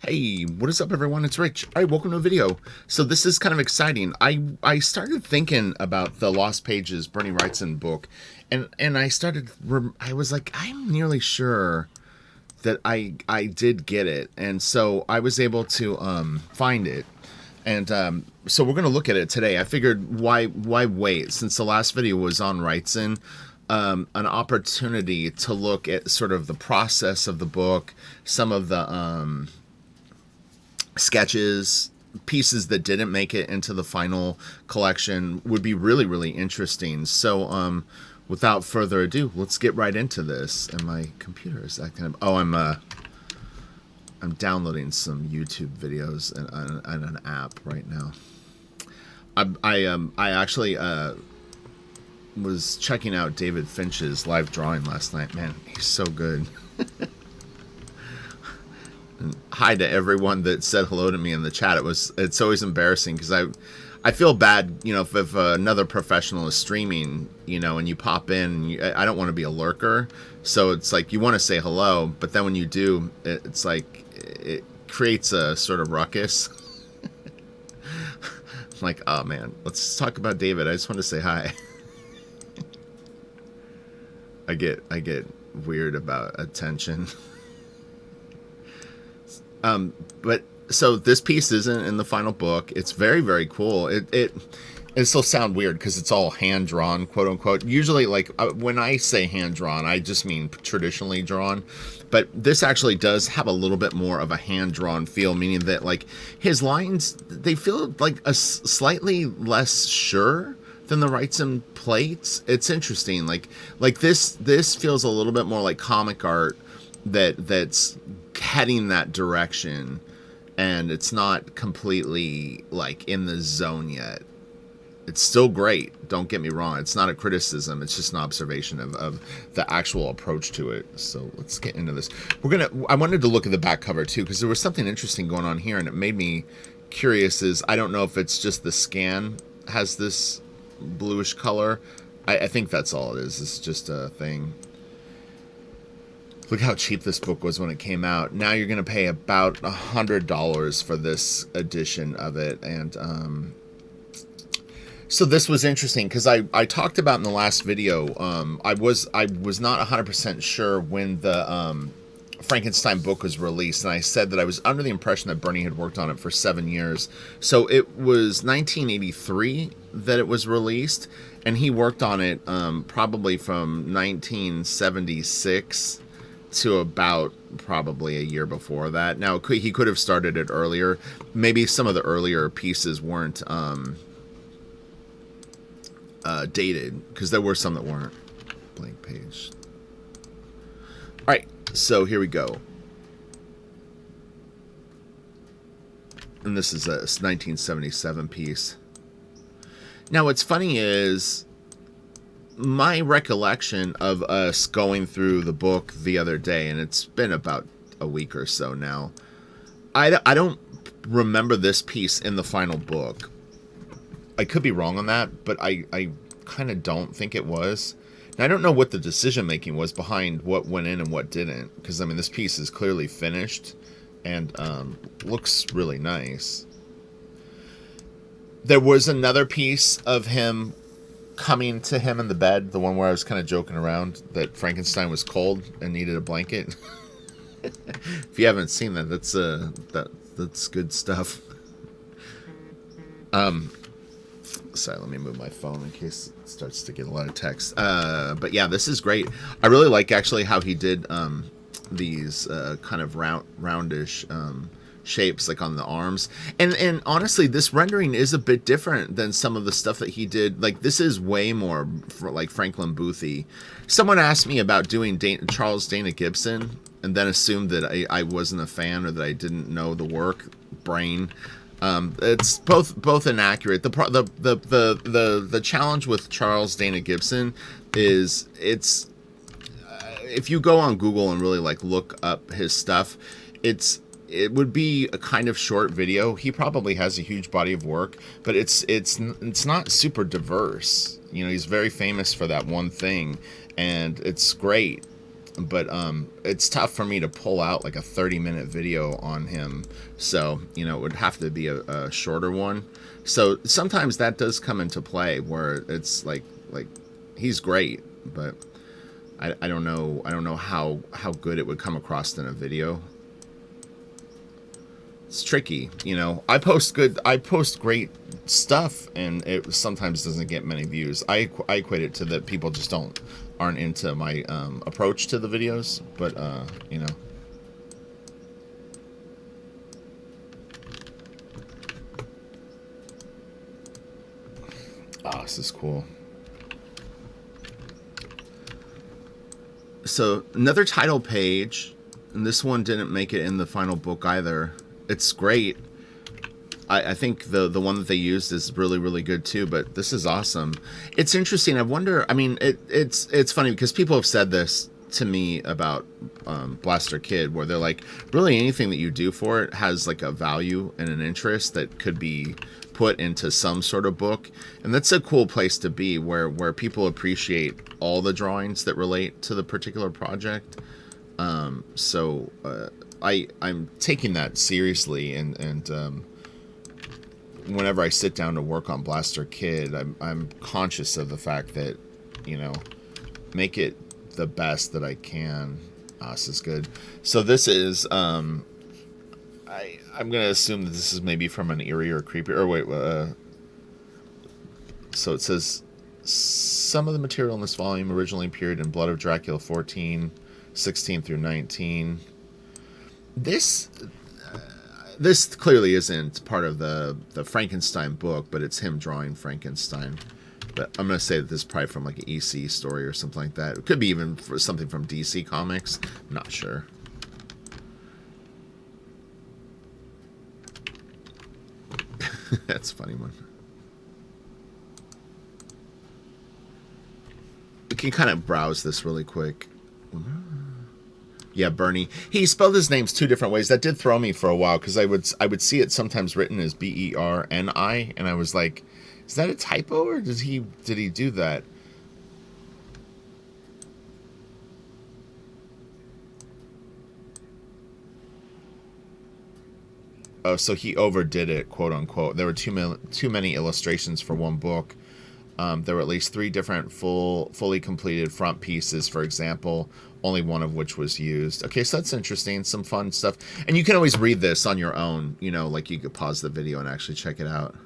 Hey, what is up everyone? It's Rich. Alright, welcome to a video. So this is kind of exciting. I started thinking about the Lost Pages Bernie Wrightson book, and I was like, I'm nearly sure that I did get it, and so I was able to find it. And so we're gonna look at it today. I figured why wait, since the last video was on Wrightson, an opportunity to look at sort of the process of the book, some of the sketches, pieces that didn't make it into the final collection would be really, really interesting. So without further ado, let's get right into this. And my computer is acting up. Oh, I'm downloading some YouTube videos and an app right now. I actually was checking out David Finch's live drawing last night. Man, he's so good. And hi to everyone that said hello to me in the chat. It's always embarrassing because I feel bad, you know, if another professional is streaming, you know, and you pop in. I don't want to be a lurker, so it's like you want to say hello, but then when you do, it's like it creates a sort of ruckus. I'm like, oh man, let's talk about David. I just want to say hi. I get weird about attention. But so this piece isn't in the final book. It's very, very cool. It still sound weird because it's all hand drawn, quote unquote. Usually, like when I say hand drawn, I just mean traditionally drawn. But this actually does have a little bit more of a hand drawn feel, meaning that like his lines, they feel like a slightly less sure than the Wrightson plates. It's interesting. Like this feels a little bit more like comic art that's heading that direction, and it's not completely like in the zone yet. It's still great, don't get me wrong. It's not a criticism, it's just an observation of the actual approach to it. So let's get into this. I wanted to look at the back cover too, because there was something interesting going on here, and it made me curious. I don't know if it's just the scan has this bluish color. I think that's all it is. It's just a thing. Look how cheap this book was when it came out. Now you're going to pay about $100 for this edition of it. And so this was interesting because I talked about in the last video, I was not 100% sure when the Frankenstein book was released. And I said that I was under the impression that Bernie had worked on it for 7 years. So it was 1983 that it was released. And he worked on it probably from 1976 to about probably a year before that. Now, he could have started it earlier. Maybe some of the earlier pieces weren't dated, because there were some that weren't. Blank page. All right, so here we go. And this is a 1977 piece. Now, what's funny is my recollection of us going through the book the other day, and it's been about a week or so now, I don't remember this piece in the final book. I could be wrong on that, but I kind of don't think it was. Now, I don't know what the decision-making was behind what went in and what didn't, because, I mean, this piece is clearly finished and looks really nice. There was another piece of him coming to him in the bed, the one where I was kind of joking around that Frankenstein was cold and needed a blanket. If you haven't seen that, that's good stuff. Sorry, let me move my phone in case it starts to get a lot of text. But yeah, this is great. I really like actually how he did these kind of roundish shapes like on the arms, and honestly this rendering is a bit different than some of the stuff that he did. Like this is way more like Franklin Boothy. Someone asked me about doing Charles Dana Gibson and then assumed that I wasn't a fan or that I didn't know the work. Brain. It's both inaccurate. The challenge with Charles Dana Gibson is if you go on Google and really like look up his stuff, it would be a kind of short video. He probably has a huge body of work, but it's not super diverse. You know, he's very famous for that one thing, and it's great. but it's tough for me to pull out like a 30-minute video on him. So, you know, it would have to be a shorter one. So sometimes that does come into play where it's like he's great, but I don't know how good it would come across in a video. It's tricky, you know. I post great stuff, and it sometimes doesn't get many views. I equate it to that people just aren't into my approach to the videos, but you know. Ah, this is cool. So another title page, and this one didn't make it in the final book either. It's great. I think the one that they used is really, really good too, but this is awesome. It's interesting. I wonder, I mean, it's funny because people have said this to me about Blaster Kid, where they're like, really anything that you do for it has like a value and an interest that could be put into some sort of book. And that's a cool place to be, where people appreciate all the drawings that relate to the particular project. So I'm taking that seriously, and whenever I sit down to work on Blaster Kid, I'm conscious of the fact that, you know, make it the best that I can. This is good. So this is I'm gonna assume that this is maybe from an eerie or creepy, or wait, so it says some of the material in this volume originally appeared in Blood of Dracula 14, 16 through 19. This clearly isn't part of the Frankenstein book, but it's him drawing Frankenstein. But I'm going to say that this is probably from like an EC story or something like that. It could be even for something from DC Comics. I'm not sure. That's a funny one. We can kind of browse this really quick. Yeah, Bernie. He spelled his names two different ways. That did throw me for a while, because I would see it sometimes written as Berni, and I was like, is that a typo, or did he do that? Oh, so he overdid it, quote unquote. There were too many illustrations for one book. There were at least 3 different fully completed front pieces, for example, only one of which was used. Okay, so that's interesting, some fun stuff. And you can always read this on your own, you know, like you could pause the video and actually check it out.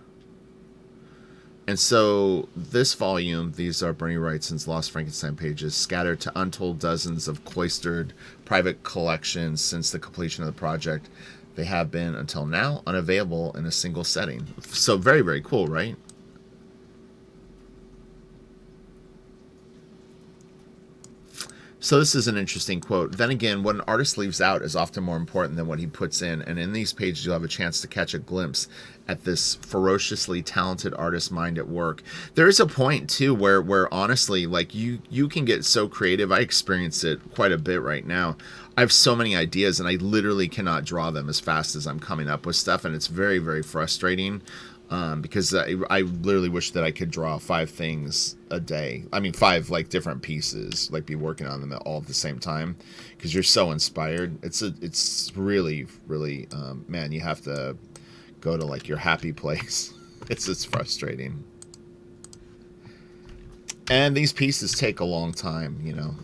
And so this volume, these are Bernie Wrightson's Lost Frankenstein pages, scattered to untold dozens of cloistered private collections since the completion of the project. They have been, until now, unavailable in a single setting. So very, very cool, right? So this is an interesting quote. Then again, what an artist leaves out is often more important than what he puts in. And in these pages, you'll have a chance to catch a glimpse at this ferociously talented artist's mind at work. There is a point, too, where honestly, like, you can get so creative. I experience it quite a bit right now. I have so many ideas, and I literally cannot draw them as fast as I'm coming up with stuff. And it's very, very frustrating. Because I literally wish that I could draw 5 things a day. I mean, 5 like different pieces, like be working on them all at the same time, because you're so inspired. It's really, really, man, you have to go to like your happy place. It's frustrating. And these pieces take a long time, you know.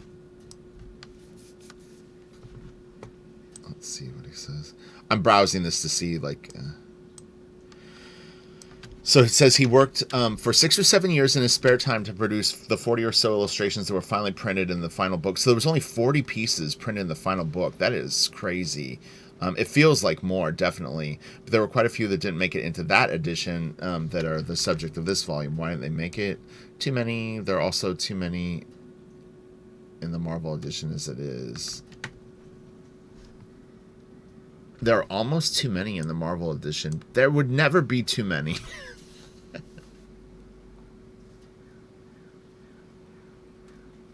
Let's see what he says. I'm browsing this to see like... So it says he worked for 6 or 7 years in his spare time to produce the 40 or so illustrations that were finally printed in the final book. So there was only 40 pieces printed in the final book. That is crazy. It feels like more, definitely. But there were quite a few that didn't make it into that edition that are the subject of this volume. Why didn't they make it? Too many. There are also too many in the Marvel edition as it is. There are almost too many in the Marvel edition. There would never be too many.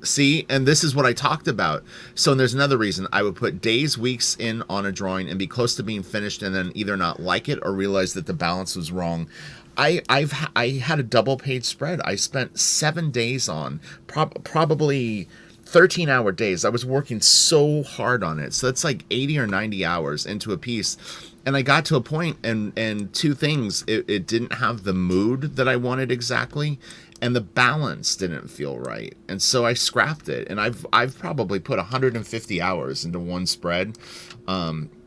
See, and this is what I talked about. So and there's another reason. I would put days, weeks in on a drawing and be close to being finished, and then either not like it or realize that the balance was wrong. I had a double page spread. I spent 7 days on, probably 13-hour days. I was working so hard on it. So that's like 80 or 90 hours into a piece. And I got to a point, and two things. It didn't have the mood that I wanted exactly, and the balance didn't feel right. And so I scrapped it. And I've probably put 150 hours into one spread.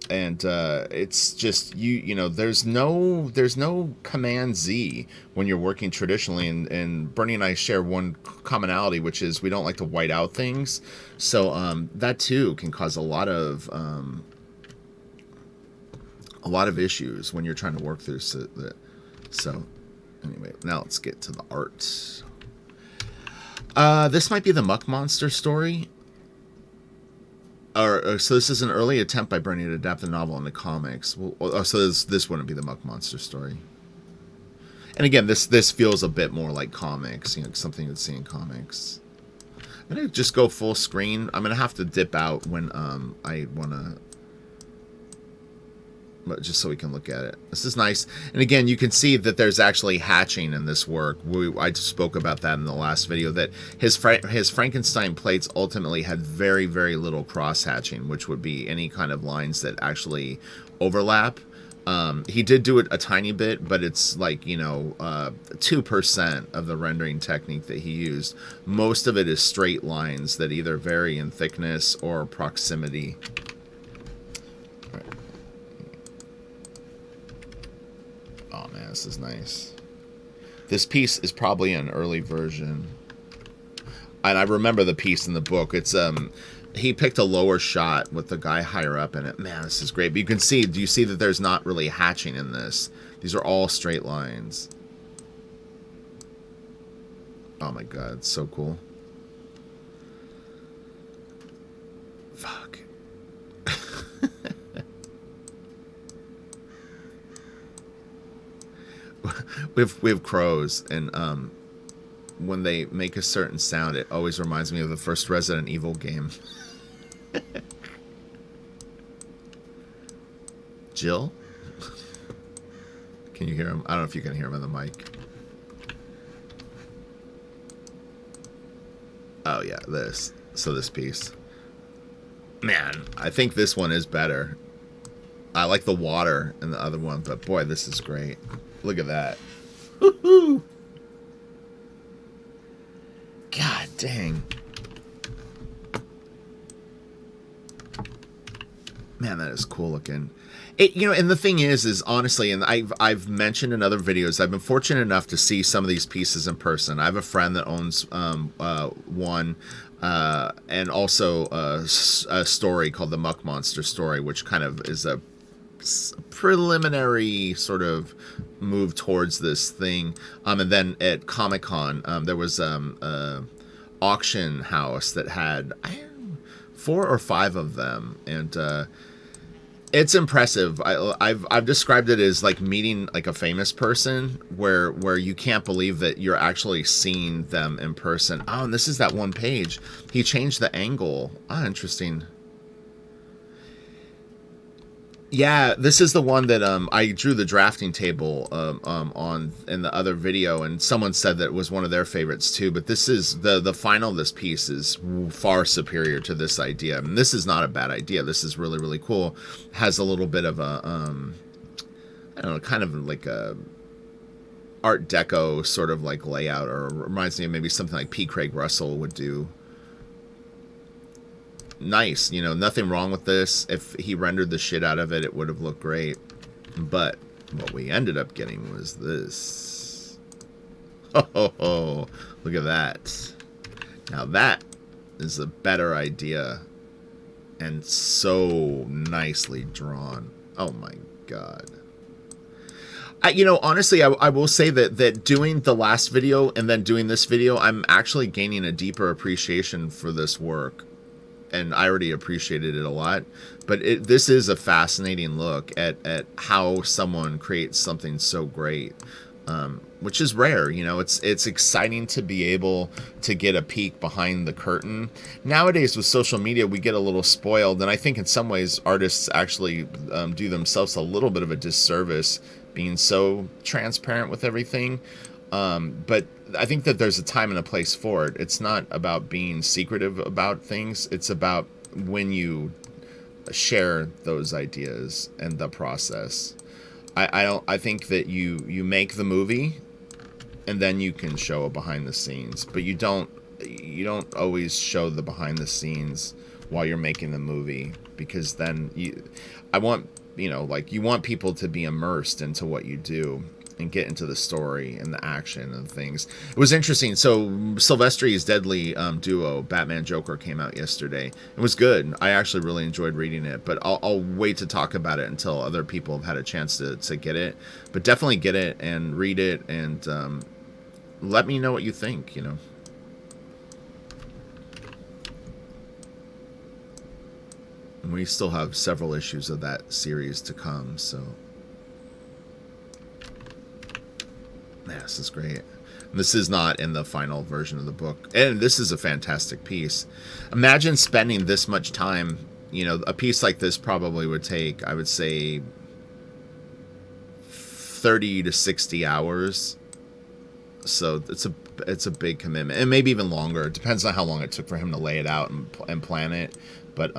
And it's just you know there's no command Z when you're working traditionally, and Bernie and I share one commonality, which is we don't like to white out things, so that too can cause a lot of issues when you're trying to work through. So anyway, now let's get to the art. This might be the Muck Monster story. So this is an early attempt by Bernie to adapt the novel into comics. So this wouldn't be the Muck Monster story. And again, this feels a bit more like comics, something you'd see in comics. I'm gonna just go full screen. I'm gonna have to dip out when I wanna, just so we can look at it. This is nice. And again, you can see that there's actually hatching in this work. I spoke about that in the last video, that his Frankenstein plates ultimately had very, very little cross-hatching, which would be any kind of lines that actually overlap. He did do it a tiny bit, but it's like, 2% of the rendering technique that he used. Most of it is straight lines that either vary in thickness or proximity. Oh man, this is nice. This piece is probably an early version. And I remember the piece in the book. It's he picked a lower shot with the guy higher up in it. Man, this is great. But you can see, do you see that there's not really hatching in this? These are all straight lines. Oh my god, it's so cool. Fuck. we have crows, and when they make a certain sound, it always reminds me of the first Resident Evil game. Jill? Can you hear him? I don't know if you can hear him on the mic. Oh yeah, this. So this piece. Man, I think this one is better. I like the water in the other one, but boy, this is great. Look at that. Woohoo! God dang. Man, that is cool looking. And the thing is honestly, and I've mentioned in other videos, I've been fortunate enough to see some of these pieces in person. I have a friend that owns one, and also a story called the Muck Monster story, which kind of is a preliminary sort of move towards this thing. And then at Comic-Con, there was a auction house that had 4 or 5 of them, and it's impressive. I've described it as like meeting like a famous person, where you can't believe that you're actually seeing them in person. Oh, and this is that one page. He changed the angle. Ah, interesting. Yeah, this is the one that I drew the drafting table on in the other video, and someone said that it was one of their favorites too. But this is the final of this piece is far superior to this idea. And this is not a bad idea. This is really, really cool. Has a little bit of a I don't know, kind of like a Art Deco sort of like layout, or reminds me of maybe something like P. Craig Russell would do. Nice, nothing wrong with this. If he rendered the shit out of it, it would have looked great. But what we ended up getting was this. Oh, look at that. Now that is a better idea, and so nicely drawn. Oh my god. Honestly, I will say that doing the last video and then doing this video, I'm actually gaining a deeper appreciation for this work. And I already appreciated it a lot, but this is a fascinating look at how someone creates something so great, which is rare. It's exciting to be able to get a peek behind the curtain. Nowadays with social media, we get a little spoiled, and I think in some ways artists actually do themselves a little bit of a disservice being so transparent with everything. But I think that there's a time and a place for it. It's not about being secretive about things. It's about when you share those ideas and the process. I don't. I think that you make the movie, and then you can show a behind the scenes. But you don't always show the behind the scenes while you're making the movie, because then I want, like, you want people to be immersed into what you do and get into the story and the action and things. It was interesting. So Silvestri's Deadly duo, Batman Joker, came out yesterday. It was good. I actually really enjoyed reading it, but I'll wait to talk about it until other people have had a chance to get it. But definitely get it and read it, and let me know what you think, We still have several issues of that series to come, so... Yeah, this is great. This is not in the final version of the book. And this is a fantastic piece. Imagine spending this much time. A piece like this probably would take, I would say, 30 to 60 hours. So it's a big commitment. And maybe even longer. It depends on how long it took for him to lay it out and plan it. But,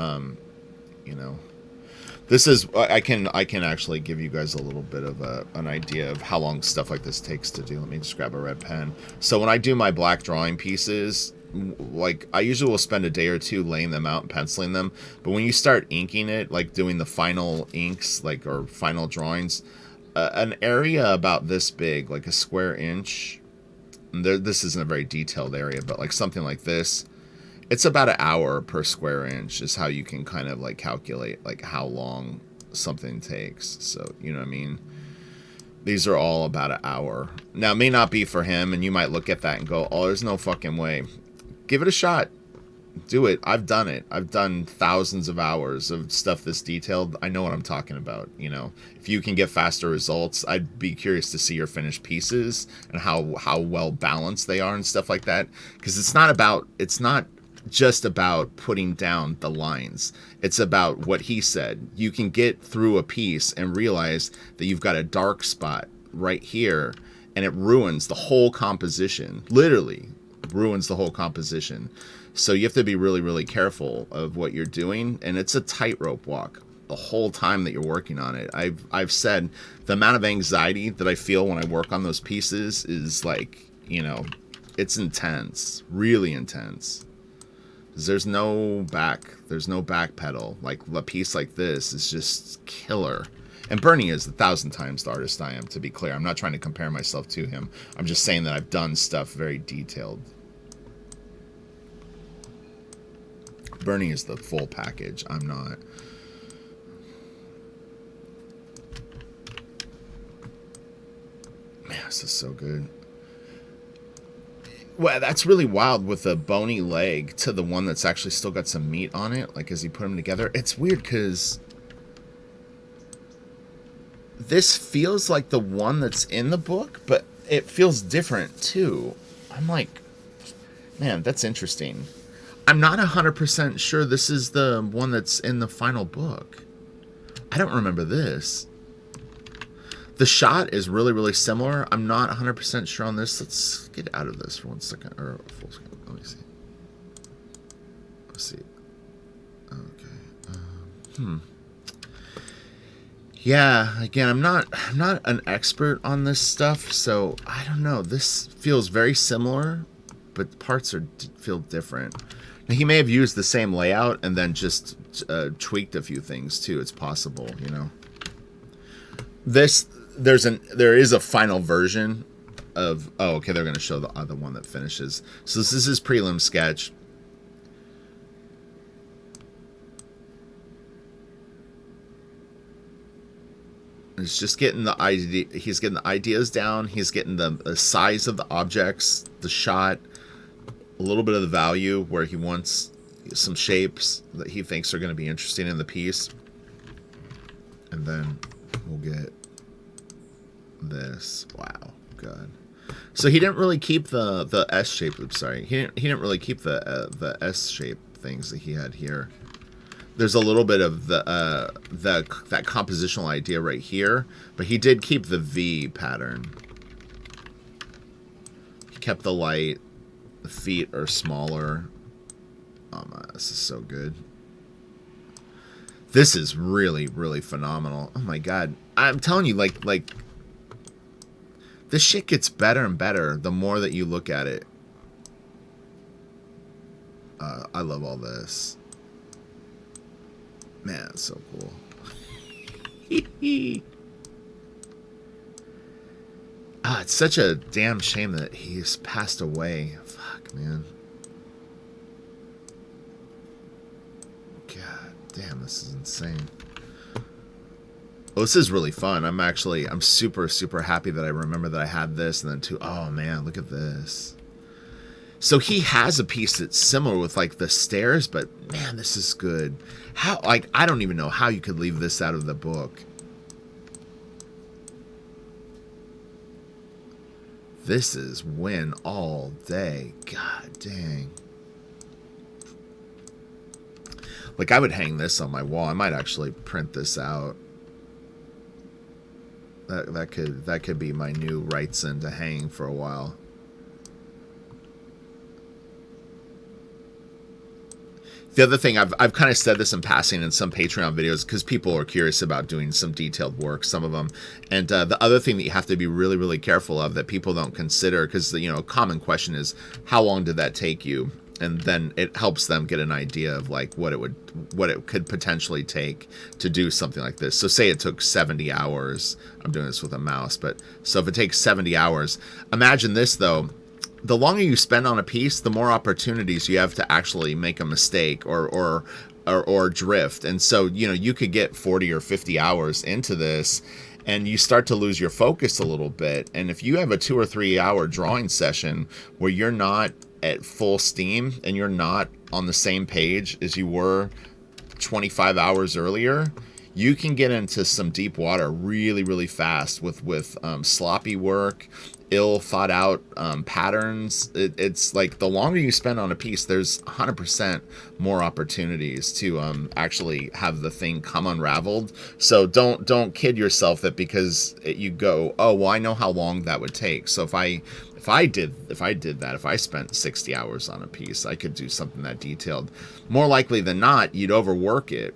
this is, I can actually give you guys a little bit of an idea of how long stuff like this takes to do. Let me just grab a red pen. So when I do my black drawing pieces, like, I usually will spend a day or two laying them out and penciling them. But when you start inking it, like doing the final inks, like, or final drawings, an area about this big, like a square inch, this isn't a very detailed area, but like something like this, it's about an hour per square inch is how you can kind of like calculate like how long something takes. So, you know what I mean? These are all about an hour. Now, it may not be for him, and you might look at that and go, oh, there's no fucking way. Give it a shot. Do it. I've done it. I've done thousands of hours of stuff this detailed. I know what I'm talking about. If you can get faster results, I'd be curious to see your finished pieces and how well balanced they are and stuff like that. Because it's not just about putting down the lines. It's about what he said. You can get through a piece and realize that you've got a dark spot right here, and it ruins the whole composition. Literally ruins the whole composition. So you have to be really, really careful of what you're doing, and it's a tightrope walk the whole time that you're working on it. I've said the amount of anxiety that I feel when I work on those pieces is like, it's intense, really intense. There's no back pedal. Like, a piece like this is just killer. And Bernie is 1,000 times the artist I am, to be clear. I'm not trying to compare myself to him. I'm just saying that I've done stuff very detailed. Bernie is the full package. I'm not. Man, this is so good. Well, that's really wild with a bony leg to the one that's actually still got some meat on it. Like, as he put them together. It's weird because this feels like the one that's in the book, but it feels different too. I'm like, man, that's interesting. I'm not 100% sure this is the one that's in the final book. I don't remember this. The shot is really, really similar. I'm not 100% sure on this. Let's get out of this for 1 second. Or a full second. Let me see. Let's see. Okay. Yeah, again, I'm not an expert on this stuff, so I don't know. This feels very similar, but parts feel different. Now, he may have used the same layout and then just tweaked a few things too. It's possible, There is a final version of... Oh, okay, they're going to show the other one that finishes. So this is his prelim sketch. He's just getting the idea. He's getting the ideas down. He's getting the size of the objects, the shot, a little bit of the value where he wants some shapes that he thinks are going to be interesting in the piece. And then we'll get this. Wow, God. So he didn't really keep the S shape. Oops, sorry. He didn't really keep the S shape things that he had here. There's a little bit of that compositional idea right here, but he did keep the V pattern. kept the light. The feet are smaller. Oh my, this is so good. This is really, really phenomenal. Oh my god. I'm telling you, like this shit gets better and better the more that you look at it. I love all this. Man, it's so cool. It's such a damn shame that he's passed away. Fuck, man. God damn, this is insane. Well, this is really fun. I'm super, super happy that I remember that I had this, and then too, oh man, look at this. So he has a piece that's similar with like the stairs, but man, this is good. How, like, I don't even know how you could leave this out of the book. This is win all day. God dang. Like, I would hang this on my wall. I might actually print this out. That could be my new Wrightson to hang for a while. The other thing, I've kind of said this in passing in some Patreon videos because people are curious about doing some detailed work, some of them. And the other thing that you have to be really, really careful of that people don't consider, because, you know, a common question is, how long did that take you? And then it helps them get an idea of like what it could potentially take to do something like this. So say it took 70 hours. I'm doing this with a mouse, but so if it takes 70 hours, imagine this though. The longer you spend on a piece, the more opportunities you have to actually make a mistake or drift. And so, you know, you could get 40 or 50 hours into this and you start to lose your focus a little bit. And if you have a 2 or 3 hour drawing session where you're not at full steam and you're not on the same page as you were 25 hours earlier, you can get into some deep water really, really fast with sloppy work, ill thought out patterns. It's like the longer you spend on a piece, there's 100% more opportunities to actually have the thing come unraveled. So don't kid yourself that because you go, oh well, I know how long that would take. So if I did that, if I spent 60 hours on a piece, I could do something that detailed. More likely than not, you'd overwork it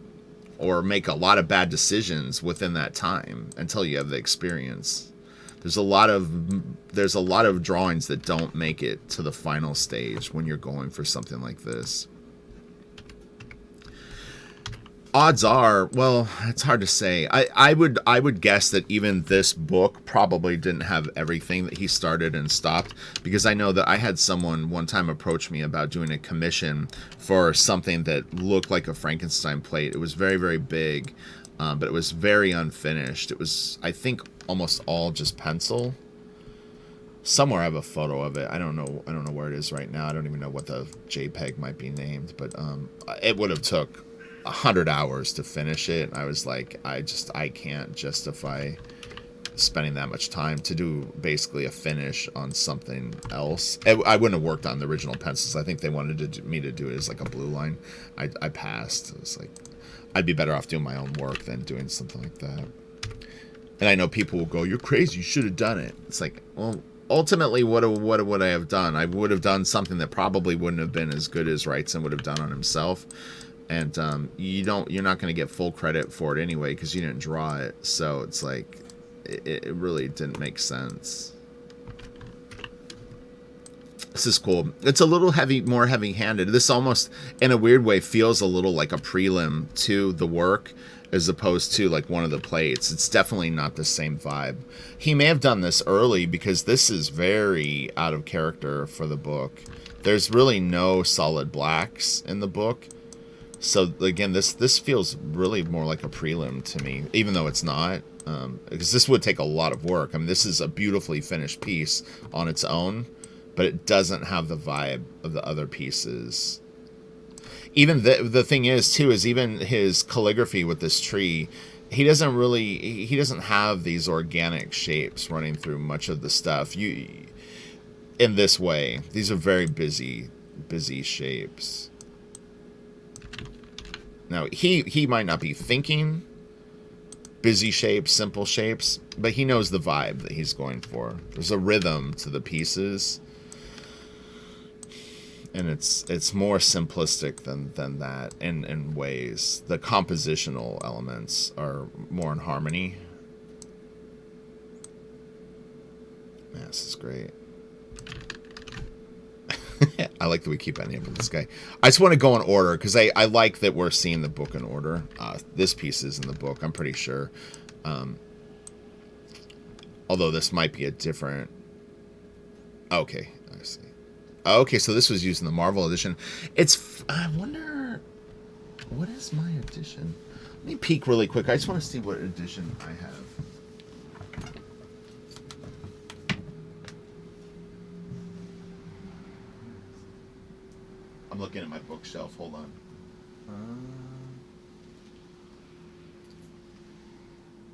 or make a lot of bad decisions within that time until you have the experience. There's a lot of drawings that don't make it to the final stage when you're going for something like this. Odds are, well, it's hard to say. I would guess that even this book probably didn't have everything that he started and stopped, because I know that I had someone one time approach me about doing a commission for something that looked like a Frankenstein plate. It was very, very big, but it was very unfinished. It was, I think, almost all just pencil. Somewhere I have a photo of it. I don't know where it is right now. I don't even know what the JPEG might be named, but it would have took 100 hours to finish it. I was like, I can't justify spending that much time to do basically a finish on something else. I wouldn't have worked on the original pencils. I think they wanted me to do it as like a blue line. I passed. It was like, I'd be better off doing my own work than doing something like that. And I know people will go, you're crazy, you should have done it. It's like, well, ultimately, what would I have done? I would have done something that probably wouldn't have been as good as Wrightson would have done on himself. And you're not going to get full credit for it anyway because you didn't draw it. So it's like, it really didn't make sense. This is cool. It's a little more heavy-handed. This almost, in a weird way, feels a little like a prelim to the work as opposed to like one of the plates. It's definitely not the same vibe. He may have done this early because this is very out of character for the book. There's really no solid blacks in the book. So again, this feels really more like a prelim to me, even though it's not, because this would take a lot of work. I mean, this is a beautifully finished piece on its own, but it doesn't have the vibe of the other pieces. Even the thing is too, is even his calligraphy with this tree, he doesn't have these organic shapes running through much of the stuff. In this way, these are very busy shapes. Now, he might not be thinking busy shapes, simple shapes, but he knows the vibe that he's going for. There's a rhythm to the pieces. and it's more simplistic than that in ways. The compositional elements are more in harmony. Man, this is great. I like that we keep enabling this guy. I just want to go in order because I like that we're seeing the book in order. This piece is in the book, I'm pretty sure. Although this might be a different... Okay, I see. Okay, so this was used in the Marvel edition. I wonder... What is my edition? Let me peek really quick. I just want to see what edition I have. I'm looking at my bookshelf. Hold on.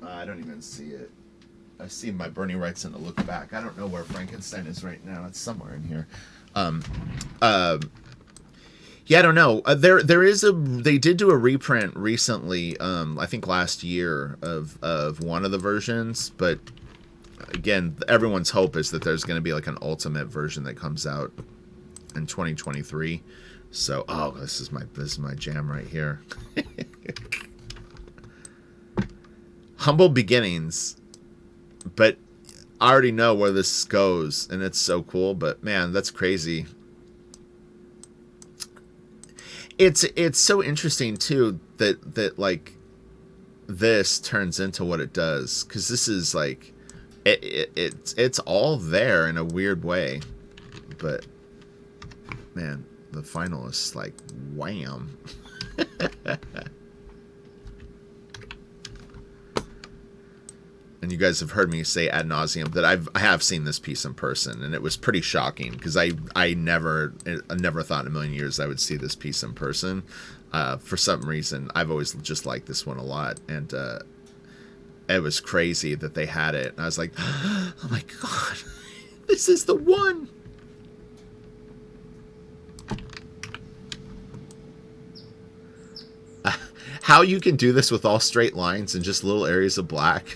I don't even see it. I see my Bernie Wrightson to look back. I don't know where Frankenstein is right now. It's somewhere in here. Yeah, I don't know. They did do a reprint recently. I think last year of one of the versions, but again, everyone's hope is that there's going to be like an ultimate version that comes out in 2023. So, this is my jam right here. Humble beginnings, but I already know where this goes, and it's so cool. But man, that's crazy. It's so interesting too that like this turns into what it does, because this is like it's all there in a weird way, but man, the final is like wham. And you guys have heard me say ad nauseum that I have seen this piece in person, and it was pretty shocking because I never thought in a million years I would see this piece in person. For some reason, I've always just liked this one a lot, and it was crazy that they had it. And I was like, oh my god, this is the one. How you can do this with all straight lines and just little areas of black.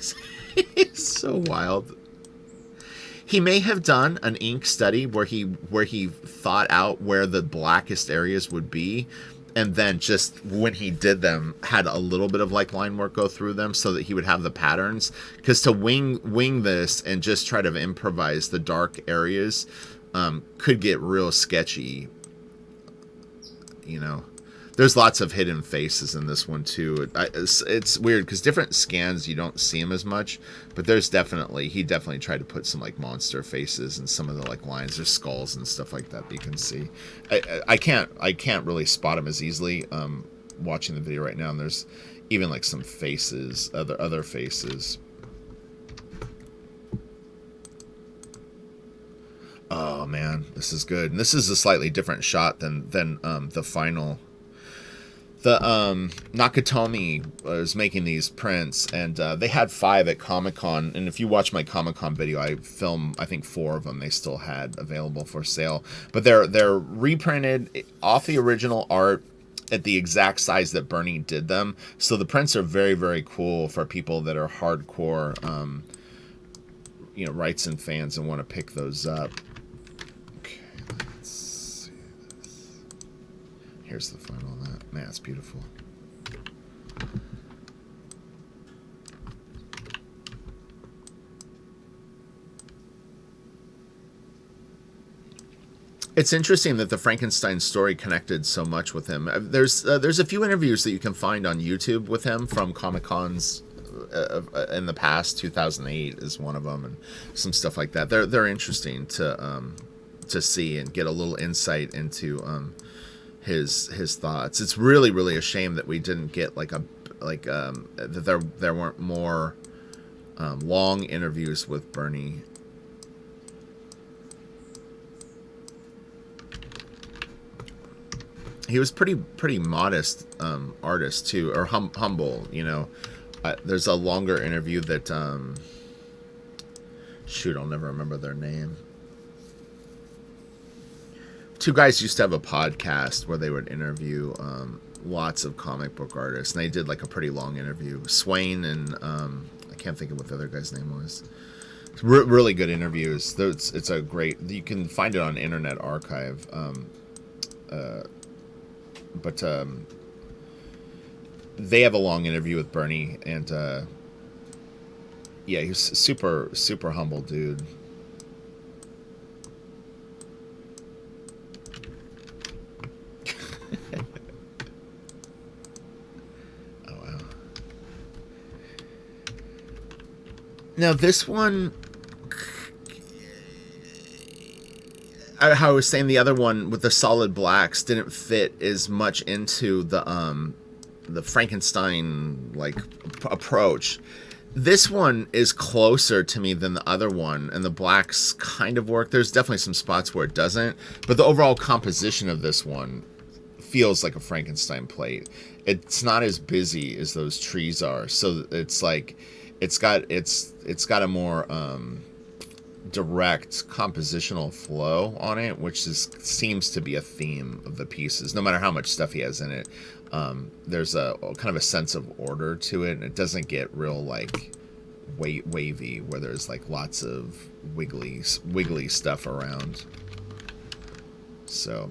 It's so wild. He may have done an ink study where he thought out where the blackest areas would be, and then just when he did them had a little bit of like line work go through them so that he would have the patterns. Because to wing this and just try to improvise the dark areas could get real sketchy. You know. There's lots of hidden faces in this one too. It's weird because different scans you don't see him as much, but he definitely tried to put some like monster faces and some of the like lines. There's skulls and stuff like that you can see. I can't really spot him as easily watching the video right now. And there's even like some faces, other faces. Oh man, this is good. And this is a slightly different shot than the final. The Nakatomi was making these prints, and they had 5 at Comic-Con. And if you watch my Comic-Con video, I filmed, I think, 4 of them they still had available for sale. But they're reprinted off the original art at the exact size that Bernie did them. So the prints are very, very cool for people that are hardcore, Wrightson fans and want to pick those up. Okay, let's see this. Here's the final of that. Man, it's beautiful. It's interesting that the Frankenstein story connected so much with him. There's a few interviews that you can find on YouTube with him from Comic-Cons in the past. 2008 is one of them, and some stuff like that. They're interesting to see and get a little insight into his thoughts. It's really, really a shame that we didn't get that there weren't more long interviews with Bernie. He was pretty modest artist too, or humble. There's a longer interview that shoot, I'll never remember their name. 2 guys used to have a podcast where they would interview lots of comic book artists, and they did like a pretty long interview. Swain and I can't think of what the other guy's name was. Really good interviews. It's a great. You can find it on Internet Archive. But they have a long interview with Bernie, and yeah, he's super super humble dude. Oh wow. Now this one, how I was saying, the other one with the solid blacks didn't fit as much into the Frankenstein like approach. This one is closer to me than the other one, and the blacks kind of work. There's definitely some spots where it doesn't, but the overall composition of this one feels like a Frankenstein plate. It's not as busy as those trees are, so it's like it's got a more direct compositional flow on it, which seems to be a theme of the pieces. No matter how much stuff he has in it, there's a kind of a sense of order to it, and it doesn't get real like wavy where there's like lots of wiggly stuff around. So,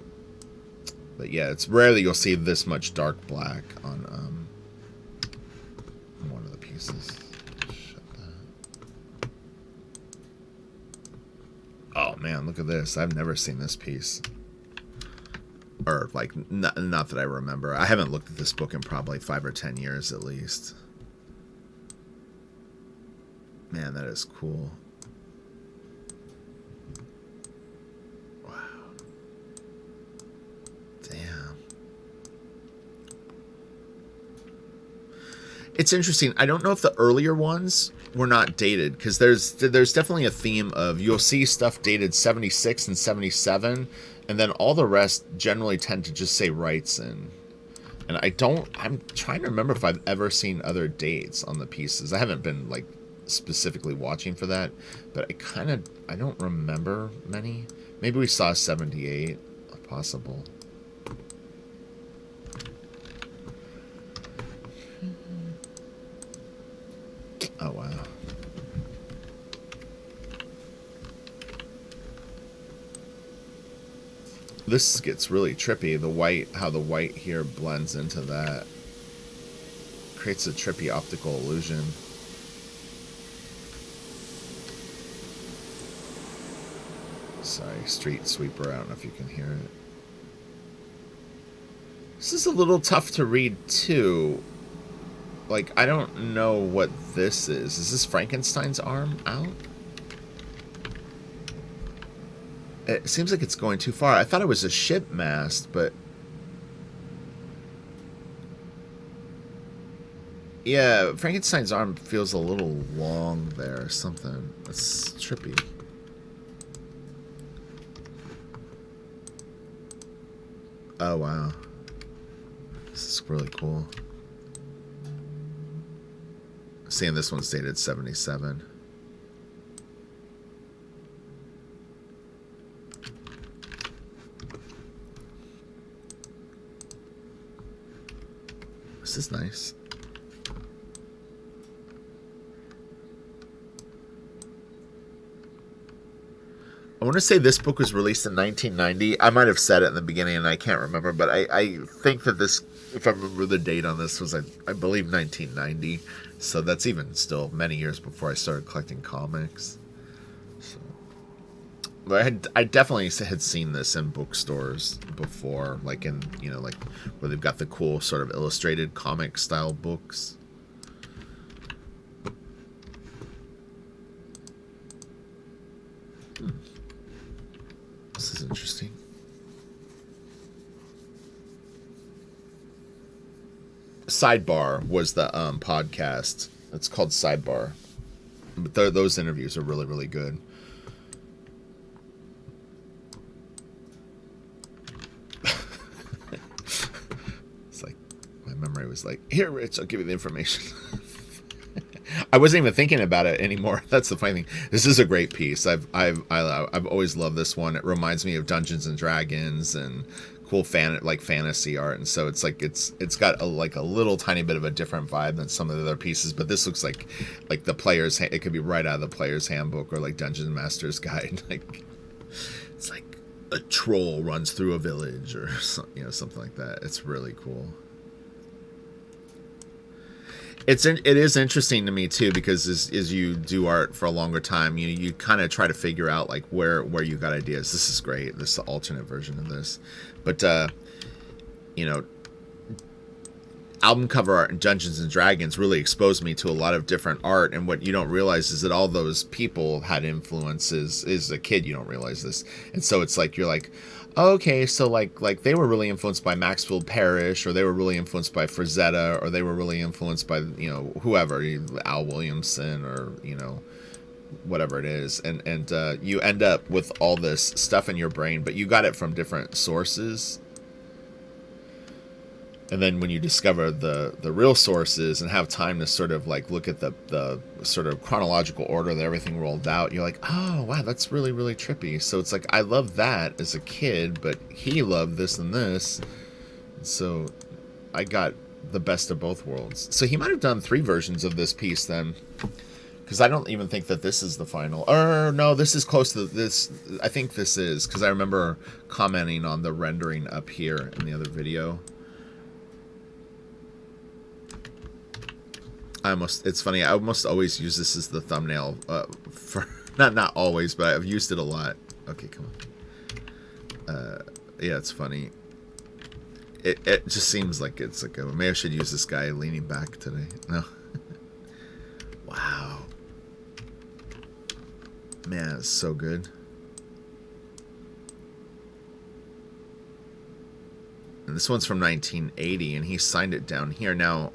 but yeah, it's rare that you'll see this much dark black on one of the pieces. Oh man, look at this. I've never seen this piece. Or like not that I remember. I haven't looked at this book in probably 5 or 10 years at least. Man, that is cool. Wow. Damn. It's interesting. I don't know if the earlier ones were not dated, because there's definitely a theme of you'll see stuff dated 76 and 77, and then all the rest generally tend to just say Wrightson. And I'm trying to remember if I've ever seen other dates on the pieces. I haven't been like specifically watching for that, but I don't remember many. Maybe we saw 78, possible. Oh wow. This gets really trippy. How the white here blends into that. Creates a trippy optical illusion. Sorry, street sweeper, I don't know if you can hear it. This is a little tough to read too. Like, I don't know what this is. Is this Frankenstein's arm out? It seems like it's going too far. I thought it was a ship mast, but... yeah, Frankenstein's arm feels a little long there or something. It's trippy. Oh, wow. This is really cool. Seeing this one's dated 77. This is nice. I want to say this book was released in 1990. I might have said it in the beginning and I can't remember, but I think that this, if I remember the date on this, was, I believe, 1990. So that's even still many years before I started collecting comics. So, but I definitely had seen this in bookstores before, like in, like where they've got the cool sort of illustrated comic style books. This is interesting. Sidebar was the podcast. It's called Sidebar. But those interviews are really, really good. It's like, my memory was like, here, Rich, I'll give you the information. I wasn't even thinking about it anymore. That's the funny thing. This is a great piece. I've always loved this one. It reminds me of Dungeons and Dragons and cool fantasy art, and so it's like it's got a little tiny bit of a different vibe than some of the other pieces. But this looks like the player's. It could be right out of the player's handbook or like Dungeon Master's Guide. Like, it's like, a troll runs through a village or something like that. It's really cool. It is interesting to me too, because as you do art for a longer time, you kind of try to figure out like where you got ideas. This is great. This is the alternate version of this, but you know, album cover art in Dungeons and Dragons really exposed me to a lot of different art, and what you don't realize is that all those people had influences. As a kid, you don't realize this, and so it's like you're like, okay, so like they were really influenced by Maxfield Parrish, or they were really influenced by Frazetta, or they were really influenced by whoever, Al Williamson, or whatever it is, and you end up with all this stuff in your brain, but you got it from different sources. And then when you discover the real sources and have time to sort of like look at the sort of chronological order that everything rolled out, you're like, oh, wow, that's really, really trippy. So it's like, I love that as a kid, but he loved this and this. So I got the best of both worlds. So he might have done 3 versions of this piece then, because I don't even think that this is the final. Or no, this is close to this. I think this is, because I remember commenting on the rendering up here in the other video. It's funny, I almost always use this as the thumbnail for not always, but I've used it a lot. Okay, come on. Yeah, it's funny. It just seems like it's like maybe I should use this guy leaning back today. No. Wow. Man, it's so good. And this one's from 1980, and he signed it down here. Now,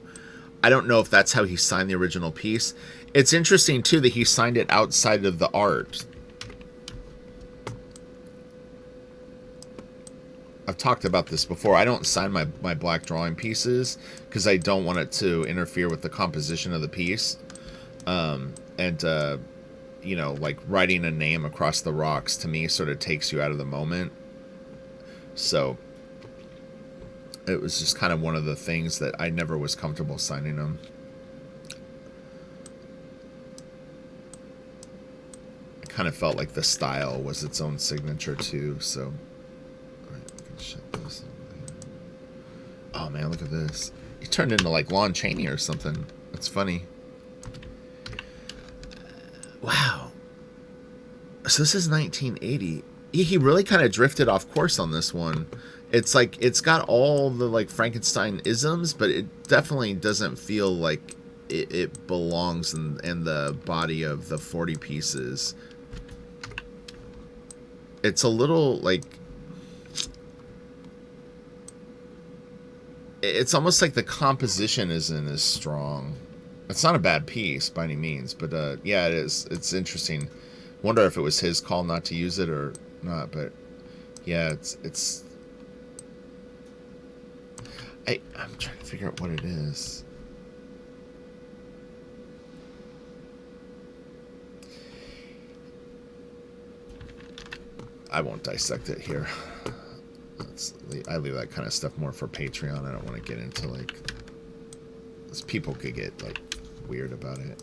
I don't know if that's how he signed the original piece. It's interesting, too, that he signed it outside of the art. I've talked about this before. I don't sign my black drawing pieces because I don't want it to interfere with the composition of the piece. Like writing a name across the rocks, to me, sort of takes you out of the moment. So it was just kind of one of the things that I never was comfortable signing them. I kind of felt like the style was its own signature too, so. All right, I can shut this. Oh man, look at this. He turned into like Lon Chaney or something. That's funny. Wow. So this is 1980. He really kind of drifted off course on this one. It's like, it's got all the like Frankenstein isms, but it definitely doesn't feel like it belongs in the body of the 40 pieces. It's a little like, it's almost like the composition isn't as strong. It's not a bad piece by any means, but yeah, it is. It's interesting. Wonder if it was his call not to use it or not, but yeah, it's. I'm trying to figure out what it is. I won't dissect it here. I leave that kind of stuff more for Patreon. I don't want to get into like, people could get like weird about it.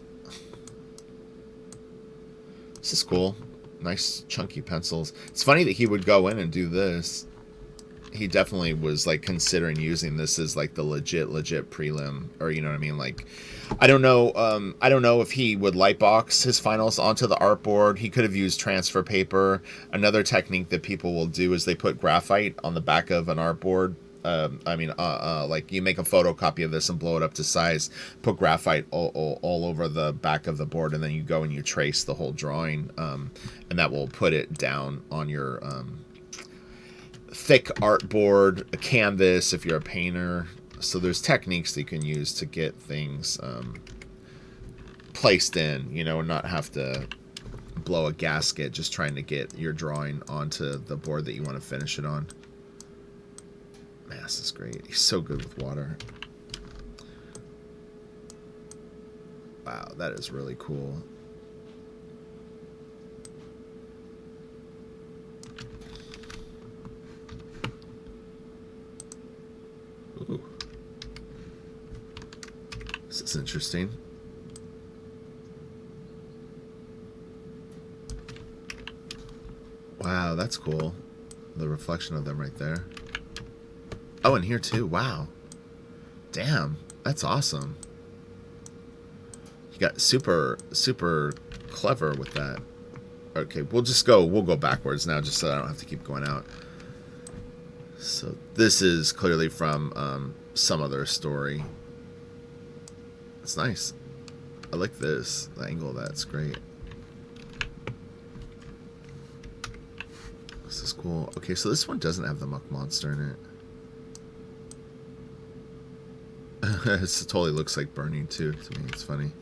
This is cool. Nice chunky pencils. It's funny that he would go in and do this. He definitely was like considering using this as like the legit prelim, or you know what I mean? Like, I don't know if he would lightbox his finals onto the artboard. He could have used transfer paper. Another technique that people will do is they put graphite on the back of an artboard. Like you make a photocopy of this and blow it up to size, put graphite all over the back of the board, and then you go and you trace the whole drawing, and that will put it down on your thick artboard, a canvas if you're a painter. So there's techniques that you can use to get things placed in, and not have to blow a gasket just trying to get your drawing onto the board that you want to finish it on. Man, this is great. He's so good with water. Wow, that is really cool. Ooh. This is interesting. Wow, that's cool. The reflection of them right there. Oh, and here too. Wow. Damn. That's awesome. You got super clever with that. Okay, we'll go backwards now just so I don't have to keep going out. So this is clearly from some other story. It's nice. I like this. The angle of that's great. This is cool. Okay, so this one doesn't have the muck monster in it. It totally looks like burning too to me. It's funny.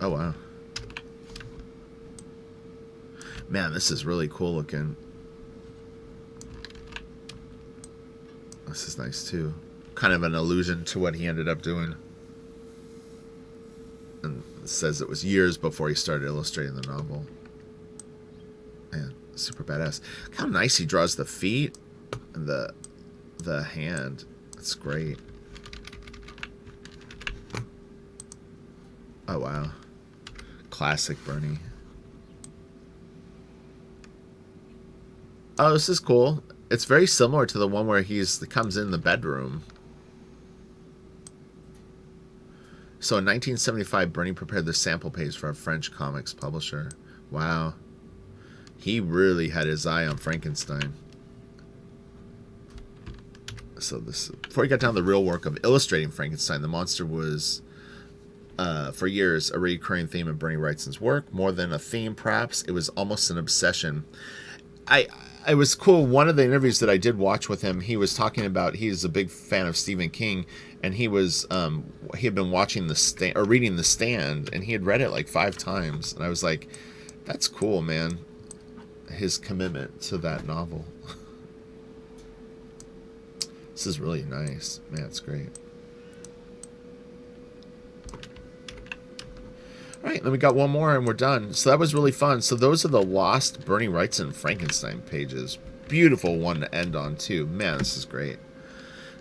Oh wow. Man, this is really cool looking. This is nice too. Kind of an allusion to what he ended up doing. And it says it was years before he started illustrating the novel. Man, super badass. Look how nice he draws the feet and the hand. It's great. Oh wow. Classic Bernie. Oh, this is cool. It's very similar to the one where he comes in the bedroom. So in 1975, Bernie prepared the sample page for a French comics publisher. Wow. He really had his eye on Frankenstein. So this, before he got down to the real work of illustrating Frankenstein, the monster was, for years, a recurring theme in Bernie Wrightson's work. More than a theme, perhaps, it was almost an obsession. It was cool. One of the interviews that I did watch with him, he was talking about he's a big fan of Stephen King, and he had been watching reading The Stand, and he had read it like 5 times, and I was like, that's cool, man. His commitment to that novel. This is really nice, man. It's great. All right, then we got one more and we're done. So that was really fun. So those are the lost Bernie Wrightson Frankenstein pages. Beautiful one to end on too. Man, this is great.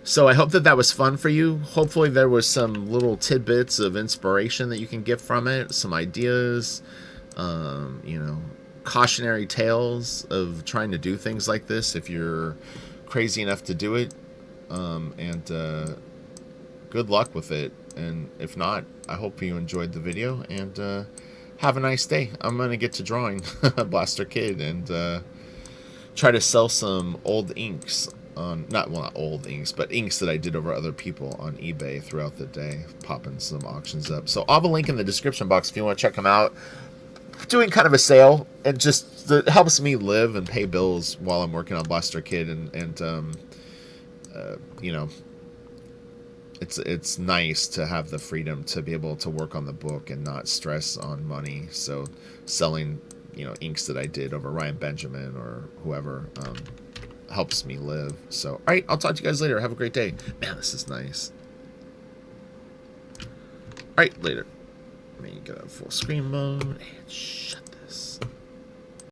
So I hope that was fun for you. Hopefully there was some little tidbits of inspiration that you can get from it. Some ideas, you know, cautionary tales of trying to do things like this if you're crazy enough to do it. Good luck with it. And if not, I hope you enjoyed the video, and have a nice day. I'm going to get to drawing Blaster Kid and try to sell some old inks on, not old inks, but inks that I did over other people on eBay throughout the day, popping some auctions up. So I'll have a link in the description box if you want to check them out. Doing kind of a sale, and just it helps me live and pay bills while I'm working on Blaster Kid, and you know, it's nice to have the freedom to be able to work on the book and not stress on money. So selling, you know, inks that I did over Ryan Benjamin or whoever helps me live. So, all right, I'll talk to you guys later. Have a great day. Man, this is nice. All right, later. Let me get a full screen mode and shut this.